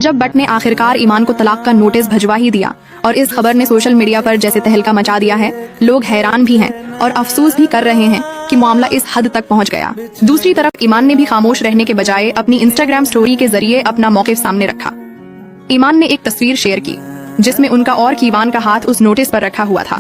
जब बट ने आखिरकार ईमान को तलाक का नोटिस भिजवा ही दिया और इस खबर ने सोशल मीडिया पर जैसे तहलका मचा दिया है, लोग हैरान भी हैं और अफसोस भी कर रहे हैं कि मामला इस हद तक पहुंच गया। दूसरी तरफ ईमान ने भी खामोश रहने के बजाय अपनी इंस्टाग्राम स्टोरी के जरिए अपना मौक़िफ़ सामने रखा। ईमान ने एक तस्वीर शेयर की जिसमें उनका और कीवान का हाथ उस नोटिस पर रखा हुआ था।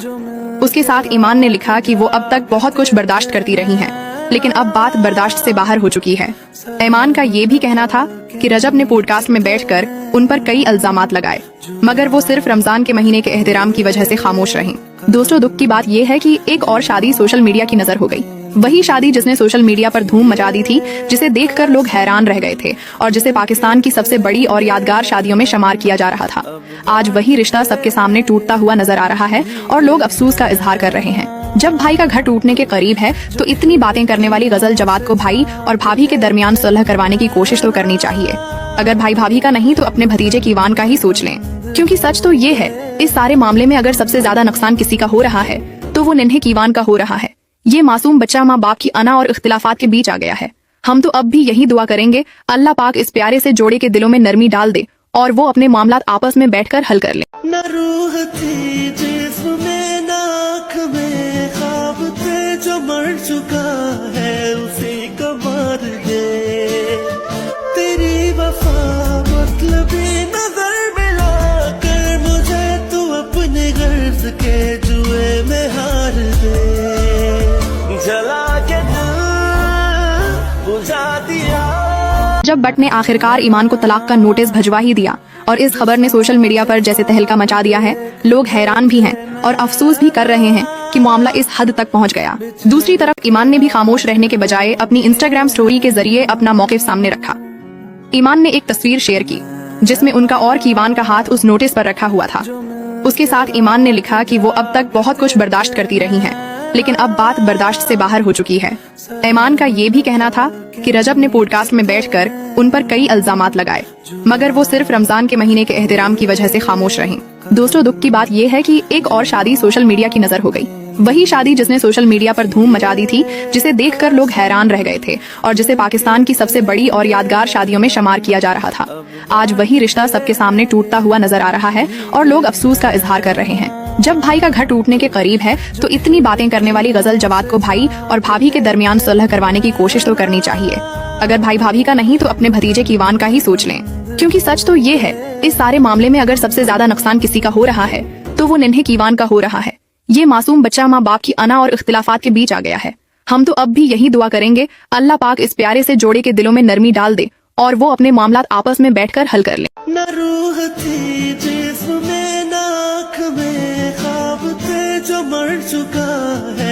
उसके साथ ईमान ने लिखा कि वो अब तक बहुत कुछ बर्दाश्त करती रही हैं, लेकिन अब बात बर्दाश्त से बाहर हो चुकी है। ईमान का ये भी कहना था कि रजब ने पॉडकास्ट में बैठकर उन पर कई इल्जामात लगाए, मगर वो सिर्फ रमजान के महीने के एहतराम की वजह से खामोश रहीं। दोस्तों, दुख की बात ये है कि एक और शादी सोशल मीडिया की नजर हो गई। वही शादी जिसने सोशल मीडिया पर धूम मचा दी थी, जिसे देखकर लोग हैरान रह गए थे और जिसे पाकिस्तान की सबसे बड़ी और यादगार शादियों में शुमार किया जा रहा था। आज वही रिश्ता सबके सामने टूटता हुआ नजर आ रहा है और लोग अफसोस का इजहार कर रहे हैं। जब भाई का घर टूटने के करीब है तो इतनी बातें करने वाली गजल जवाद को भाई और भाभी के दरमियान सुलह करवाने की कोशिश तो करनी चाहिए। अगर भाई भाभी का नहीं तो अपने भतीजे कीवान का ही सोच लें, क्योंकि सच तो ये है, इस सारे मामले में अगर सबसे ज्यादा नुकसान किसी का हो रहा है तो वो नन्हे कीवान का हो रहा है। ये मासूम बच्चा माँ बाप की अना और इख्तिलाफात के बीच आ गया है। हम तो अब भी यही दुआ करेंगे अल्लाह पाक इस प्यारे से जोड़े के दिलों में नरमी डाल दे और वो अपने मामलात आपस में बैठकर हल कर ले। न रूह थी जिसमें न आँख में, ख्वाब थे जो मर चुका है उसी को मार दे। तेरी वफा मतलबी नजर मिला कर मुझे तू अपने गर्ज के जुए में हार दे। जला के दिल बुझा दिया। जब बट ने आखिरकार ईमान को तलाक का नोटिस भिजवा ही दिया और इस खबर ने सोशल मीडिया पर जैसे तहलका मचा दिया है, लोग हैरान भी हैं और अफसोस भी कर रहे हैं कि मामला इस हद तक पहुंच गया। दूसरी तरफ ईमान ने भी खामोश रहने के बजाय अपनी इंस्टाग्राम स्टोरी के जरिए अपना मौक़िफ़ सामने रखा। ईमान ने एक तस्वीर शेयर की जिसमें उनका और कीवान का हाथ उस नोटिस पर रखा हुआ था। उसके साथ ईमान ने लिखा कि वो अब तक बहुत कुछ बर्दाश्त करती रही हैं, लेकिन अब बात बर्दाश्त से बाहर हो चुकी है। ईमान का ये भी कहना था कि रजब ने पॉडकास्ट में बैठकर उन पर कई इल्जामात लगाए, मगर वो सिर्फ रमजान के महीने के एहतराम की वजह से खामोश रहीं। दोस्तों, दुख की बात ये है कि एक और शादी सोशल मीडिया की नजर हो गई। वही शादी जिसने सोशल मीडिया पर धूम मचा दी थी, जिसे देखकर लोग हैरान रह गए थे और जिसे पाकिस्तान की सबसे बड़ी और यादगार शादियों में शुमार किया जा रहा था। आज वही रिश्ता सबके सामने टूटता हुआ नजर आ रहा है और लोग अफसोस का इजहार कर रहे हैं। जब भाई का घर टूटने के करीब है तो इतनी बातें करने वाली गजल जवाद को भाई और भाभी के दरमियान सुलह करवाने की कोशिश तो करनी चाहिए। अगर भाई भाभी का नहीं तो अपने भतीजे कीवान का ही सोच लें, क्योंकि सच तो ये है, इस सारे मामले में अगर सबसे ज्यादा नुकसान किसी का हो रहा है तो वो नन्हे कीवान का हो रहा है। ये मासूम बच्चा माँ बाप की अना और इख्तिलाफात के बीच आ गया है। हम तो अब भी यही दुआ करेंगे अल्लाह पाक इस प्यारे से जोड़े के दिलों में नरमी डाल दे और वो अपने मामलात आपस में बैठकर हल कर ले। न रूह थी जिसमें न आँख में, ख्वाब थे जो मर चुका है